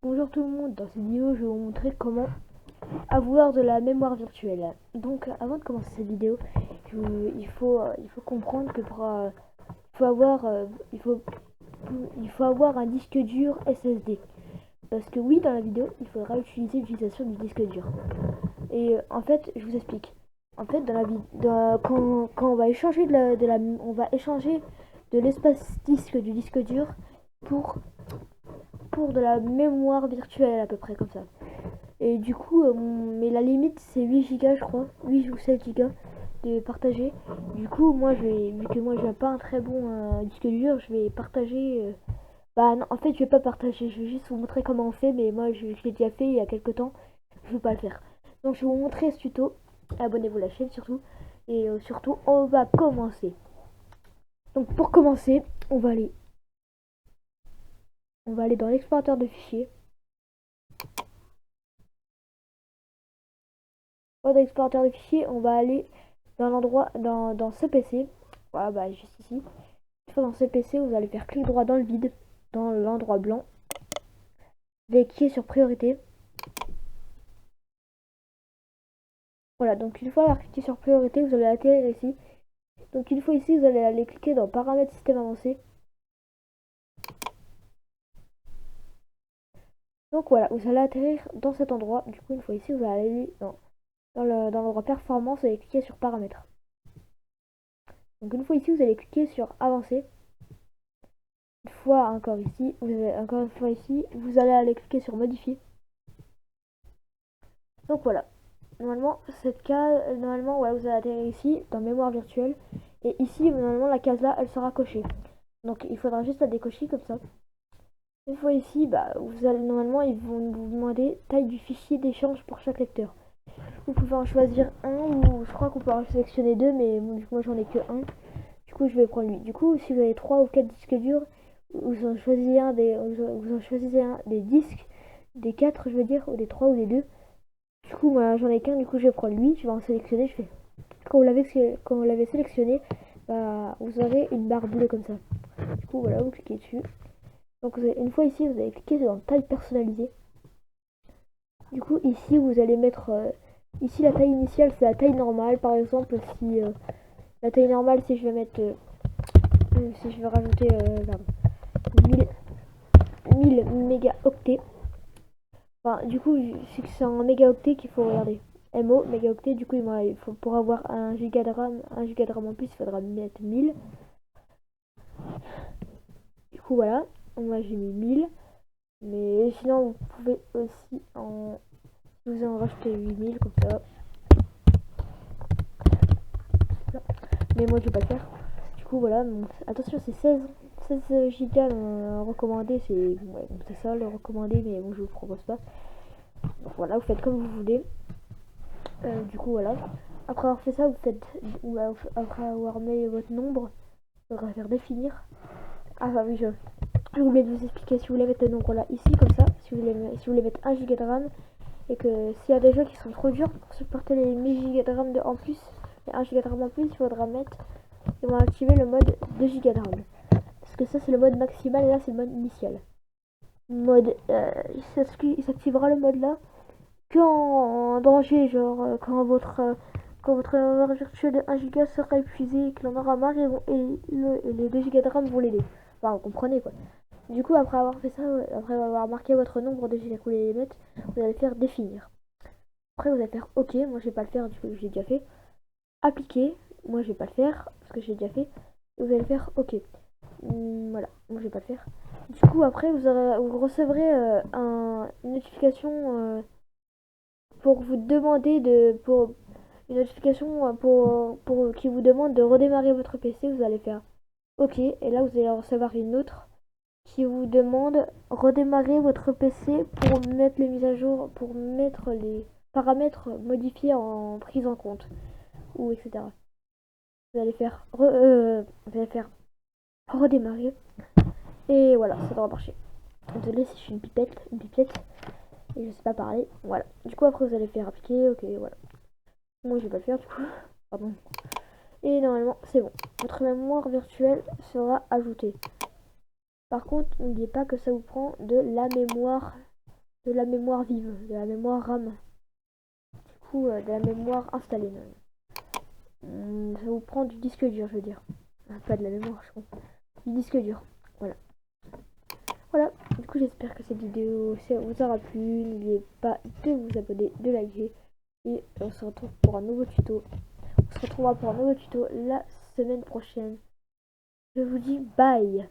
Bonjour tout le monde, dans cette vidéo je vais vous montrer comment avoir de la mémoire virtuelle. Donc avant de commencer cette vidéo, il faut comprendre que il faut avoir, il faut avoir un disque dur SSD. Parce que oui, dans la vidéo, il faudra utiliser l'utilisation du disque dur. Et en fait, je vous explique. En fait, quand on va échanger on va échanger de l'espace disque du disque dur pour de la mémoire virtuelle à peu près comme ça. Et du coup, mais la limite c'est 8 gigas je crois, 8 ou 7 gigas de partager. Du coup, vu que moi j'ai pas un très bon disque dur, je vais partager. Bah non, en fait je vais pas partager, je vais juste vous montrer comment on fait, mais moi je l'ai déjà fait il y a quelques temps, je vais pas le faire. Donc je vais vous montrer ce tuto, abonnez-vous à la chaîne surtout, et surtout on va commencer. Donc pour commencer, on va aller dans l'explorateur de fichiers. Dans l'explorateur de fichiers, on va aller dans l'endroit, dans ce PC. Voilà, bah juste ici. Une fois dans ce PC, vous allez faire clic droit dans le vide, dans l'endroit blanc. Vous allez cliquer sur priorité. Voilà, donc une fois cliqué sur priorité, vous allez atterrir ici. Donc une fois ici, vous allez aller cliquer dans paramètres système avancé. Donc voilà, vous allez atterrir dans cet endroit. Du coup, une fois ici, vous allez aller dans l'endroit performance, vous allez cliquer sur paramètres. Donc une fois ici, vous allez cliquer sur avancer. Une fois encore ici, encore une fois ici, vous allez aller cliquer sur modifier. Donc voilà. Normalement, ouais, vous allez atterrir ici, dans mémoire virtuelle. Et ici, normalement, la case là, elle sera cochée. Donc il faudra juste la décocher comme ça. Une fois ici, bah, normalement, ils vont vous demander taille du fichier d'échange pour chaque lecteur. Vous pouvez en choisir un, ou je crois qu'on peut en sélectionner deux, mais moi j'en ai que un. Du coup, je vais prendre lui. Du coup, si vous avez 3 ou 4 disques durs, vous en choisissez un des disques, des 4 je veux dire, ou des 3 ou des 2. Du coup, moi j'en ai qu'un, du coup je vais prendre lui, je vais en sélectionner, je fais. Quand vous l'avez sélectionné, bah, vous aurez une barre bleue comme ça. Du coup, voilà, vous cliquez dessus. Donc une fois ici, vous allez cliquer dans taille personnalisée. Du coup, ici, vous allez mettre. Ici, la taille initiale, c'est la taille normale. Par exemple, si la taille normale, si je vais mettre. Si je veux rajouter 1000 mégaoctets. Enfin, du coup, c'est en mégaoctets qu'il faut regarder. MO, mégaoctets, du coup, il faut, pour avoir 1 giga de RAM en plus, il faudra mettre 1000. Du coup, voilà. Moi, j'ai mis 1000. Mais sinon, vous pouvez aussi vous en racheter 8000 comme ça. Mais moi, je vais pas le faire. Du coup, voilà. Attention, c'est 16 gigas recommandé. C'est ça le recommandé, mais bon, je vous propose pas. Donc voilà, vous faites comme vous voulez. Du coup, voilà. Après avoir fait ça, après avoir mis votre nombre, il faudra faire définir. Ah bah oui, je voulais vous expliquer. Si vous voulez mettre le nombre là ici comme ça, si vous voulez mettre 1 giga de RAM, et que s'il y a des jeux qui sont trop durs pour supporter les 1000 giga de RAM en plus, et 1 giga de RAM en plus, il faudra mettre, et on va activer le mode 2 giga de RAM, parce que ça c'est le mode maximal et là c'est le mode initial. Il s'activera le mode là qu'en danger, genre quand votre mémoire virtuelle de 1 giga sera épuisée et que l'on aura marre, et les 2 gigas de RAM vont l'aider. Enfin, vous comprenez quoi. Du coup, après avoir fait ça, après avoir marqué votre nombre de gigas que vous voulez mettre, vous allez faire définir. Après, vous allez faire OK, moi je vais pas le faire, du coup j'ai déjà fait. Appliquer, moi je vais pas le faire, parce que j'ai déjà fait. Et vous allez faire OK. Voilà, moi je vais pas le faire. Du coup, après, vous recevrez une notification pour vous demander une notification qui vous demande de redémarrer votre PC. Vous allez faire OK, et là vous allez recevoir une autre qui vous demande redémarrer votre PC pour mettre les mises à jour, pour mettre les paramètres modifiés en prise en compte, ou etc. Vous allez faire redémarrer, et voilà, ça doit marcher. Désolé si je suis une pipette, et je sais pas parler. Voilà. Du coup après vous allez faire appliquer, OK, voilà. Moi je vais pas le faire du coup. Pardon. Et normalement c'est bon. Votre mémoire virtuelle sera ajoutée. Par contre, n'oubliez pas que ça vous prend de la mémoire de la mémoire vive, de la mémoire RAM, du coup de la mémoire installée même. Ça vous prend du disque dur, je veux dire. Pas de la mémoire, je crois. Du disque dur. Voilà. Voilà. Du coup, j'espère que cette vidéo vous aura plu. N'oubliez pas de vous abonner, de liker. Et on se retrouve pour un nouveau tuto. On se retrouvera pour un nouveau tuto la semaine prochaine. Je vous dis bye.